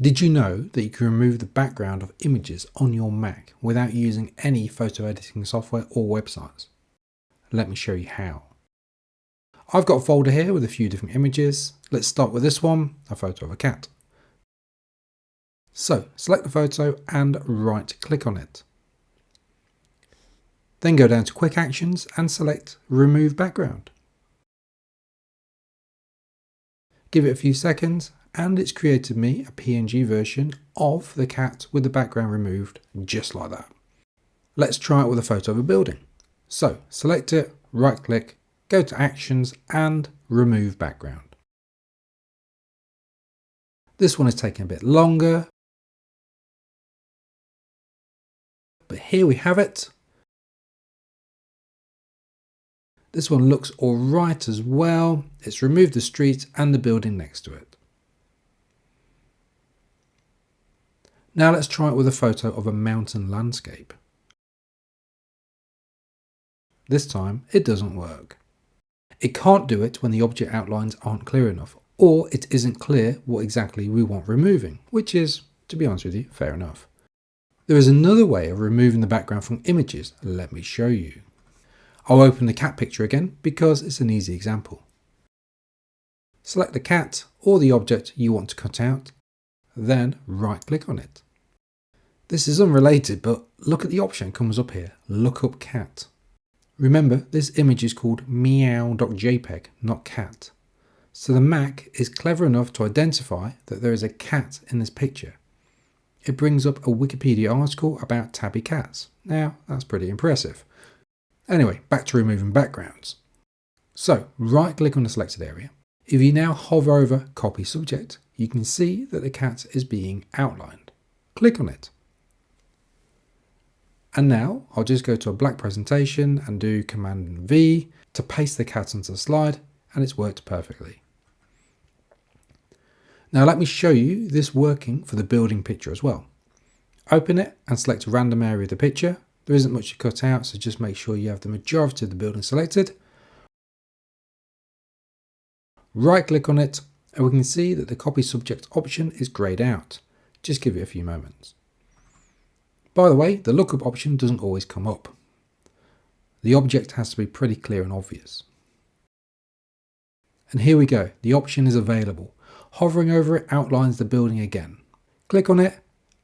Did you know that you can remove the background of images on your Mac without using any photo editing software or websites? Let me show you how. I've got a folder here with a few different images. Let's start with this one, a photo of a cat. So select the photo and right click on it. Then go down to Quick Actions and select Remove Background. Give it a few seconds and it's created me a PNG version of the cat with the background removed, just like that. Let's try it with a photo of a building. So select it, right click, go to Actions and Remove Background. This one is taking a bit longer, but here we have it. This one looks alright as well. It's removed the street and the building next to it. Now let's try it with a photo of a mountain landscape. This time it doesn't work. It can't do it when the object outlines aren't clear enough, or it isn't clear what exactly we want removing, which is, to be honest with you, fair enough. There is another way of removing the background from images. Let me show you. I'll open the cat picture again because it's an easy example. Select the cat or the object you want to cut out, then right click on it. This is unrelated, but look at the option that comes up here, look up cat. Remember, this image is called meow.jpg, not cat. So the Mac is clever enough to identify that there is a cat in this picture. It brings up a Wikipedia article about tabby cats. Now, that's pretty impressive. Anyway, back to removing backgrounds. So, right click on the selected area. If you now hover over Copy Subject, you can see that the cat is being outlined. Click on it. And now I'll just go to a black presentation and do Command V to paste the cat onto the slide, and it's worked perfectly. Now let me show you this working for the building picture as well. Open it and select a random area of the picture. There isn't much to cut out, so just make sure you have the majority of the building selected. Right click on it and we can see that the copy subject option is grayed out. Just give it a few moments. By the way, the lookup option doesn't always come up. The object has to be pretty clear and obvious. And here we go, the option is available. Hovering over it outlines the building again. Click on it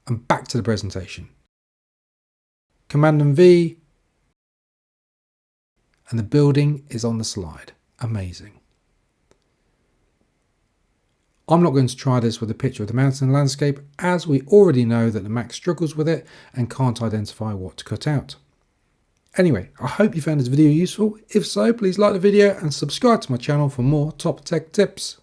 and back to the presentation. Command and V, and the building is on the slide. Amazing. I'm not going to try this with a picture of the mountain landscape, as we already know that the Mac struggles with it and can't identify what to cut out. Anyway, I hope you found this video useful. If so, please like the video and subscribe to my channel for more top tech tips.